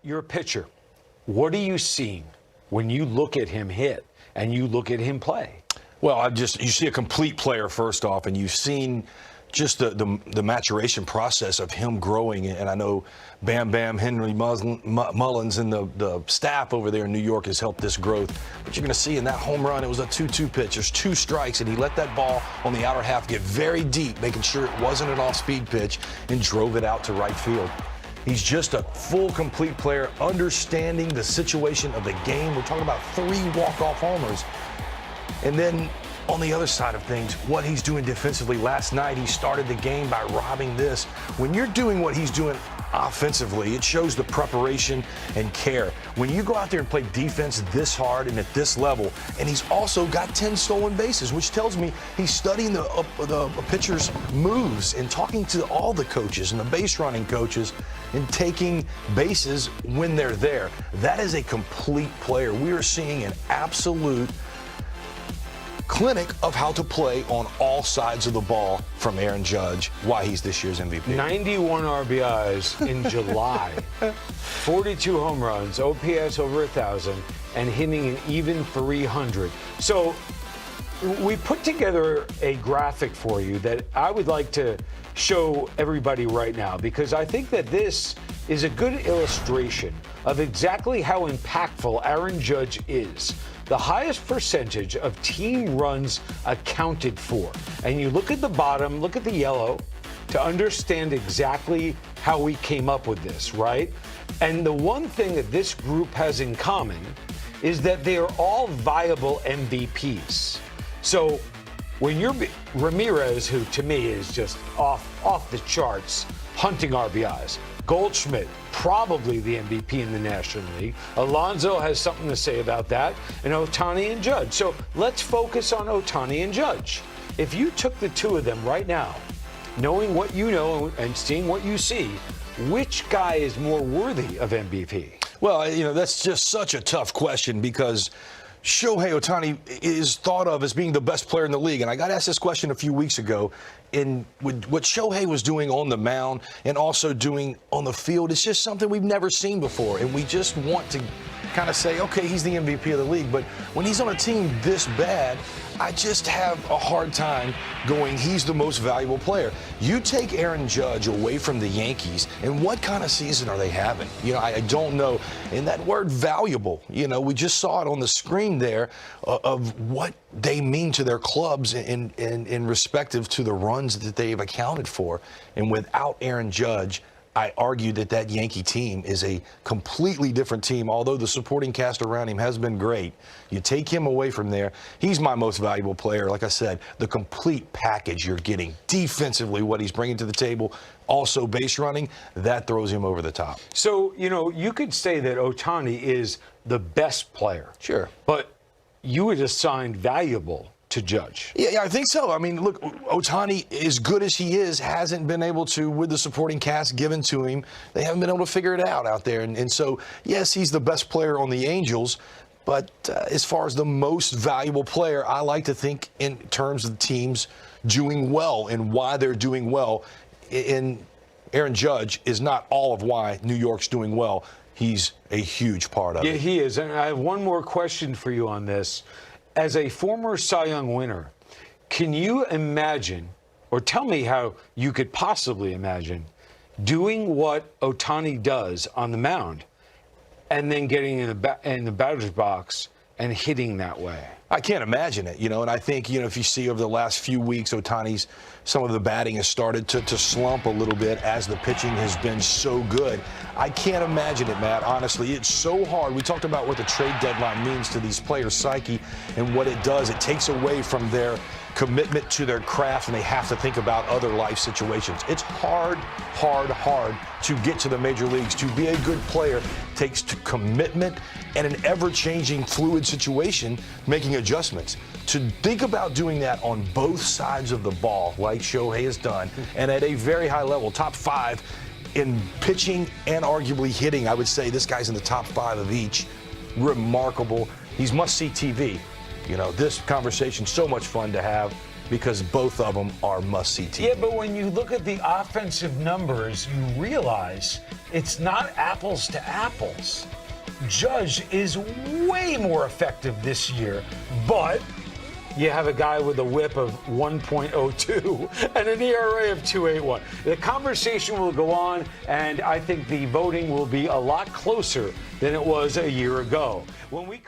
you're a pitcher. What are you seeing when you look at him hit and you look at him play? Well, you see a complete player first off, and you've seen just the maturation process of him growing. And I know Bam Bam, Henry Mullins, and the staff over there in New York has helped this growth. But you're going to see in that home run, it was a 2-2 pitch. There's 2 strikes, and he let that ball on the outer half get very deep, making sure it wasn't an off-speed pitch, and drove it out to right field. He's just a full, complete player, understanding the situation of the game. We're talking about 3 walk-off homers. And then on the other side of things, what he's doing defensively. Last night, he started the game by robbing this. When you're doing what he's doing offensively, it shows the preparation and care. When you go out there and play defense this hard and at this level, and he's also got 10 stolen bases, which tells me he's studying the pitcher's moves and talking to all the coaches and the base running coaches and taking bases when they're there. That is a complete player. We are seeing an absolute clinic of how to play on all sides of the ball from Aaron Judge, why he's this year's MVP. 91 RBIs in July, 42 home runs, OPS over 1,000, and hitting an even 300. So we put together a graphic for you that I would like to show everybody right now, because I think that this is a good illustration of exactly how impactful Aaron Judge is. The highest percentage of team runs accounted for. And you look at the bottom, look at the yellow, to understand exactly how we came up with this, right? And the one thing that this group has in common is that they are all viable MVPs. So when you're Ramirez, who to me is just off the charts, hunting RBIs, Goldschmidt, probably the MVP in the National League. Alonso has something to say about that, and Ohtani and Judge. So let's focus on Ohtani and Judge. If you took the 2 of them right now, knowing what you know and seeing what you see, which guy is more worthy of MVP? Well, that's just such a tough question, because Shohei Ohtani is thought of as being the best player in the league. And I got asked this question a few weeks ago. And what Shohei was doing on the mound and also doing on the field, it's just something we've never seen before. And we just want to kind of say, okay, he's the MVP of the league. But when he's on a team this bad, I just have a hard time going, he's the most valuable player. You take Aaron Judge away from the Yankees, and what kind of season are they having? I don't know. And that word valuable, we just saw it on the screen there of what they mean to their clubs in respective to the runs that they've accounted for. And without Aaron Judge, I argue that Yankee team is a completely different team, although the supporting cast around him has been great. You take him away from there, he's my most valuable player. Like I said, the complete package you're getting defensively, what he's bringing to the table, also base running, that throws him over the top. So, you could say that Ohtani is the best player. Sure. But you would assign valuable to Judge. Yeah, I think so. I mean, look, Ohtani, as good as he is, hasn't been able to, with the supporting cast given to him, they haven't been able to figure it out there. And so, yes, he's the best player on the Angels, but as far as the most valuable player, I like to think in terms of teams doing well and why they're doing well. And Aaron Judge is not all of why New York's doing well. He's a huge part of it. Yeah, he is. And I have one more question for you on this. As a former Cy Young winner, can you imagine, or tell me how you could possibly imagine, doing what Ohtani does on the mound and then getting in the batter's box and hitting that way? I can't imagine it, and I think, if you see over the last few weeks, Ohtani's, some of the batting has started to slump a little bit as the pitching has been so good. I can't imagine it, Matt, honestly. It's so hard. We talked about what the trade deadline means to these players' psyche and what it does. It takes away from their commitment to their craft, and they have to think about other life situations. It's hard to get to the major leagues. To be a good player takes commitment and an ever-changing, fluid situation, making adjustments. To think about doing that on both sides of the ball, like Shohei has done, and at a very high level, top 5 in pitching and arguably hitting, I would say this guy's in the top 5 of each. Remarkable. He's must-see TV. This conversation's so much fun to have. because both of them are must-see TV. Yeah, but when you look at the offensive numbers, you realize it's not apples to apples. Judge is way more effective this year, but you have a guy with a whip of 1.02 and an ERA of 2.81. The conversation will go on, and I think the voting will be a lot closer than it was a year ago. When we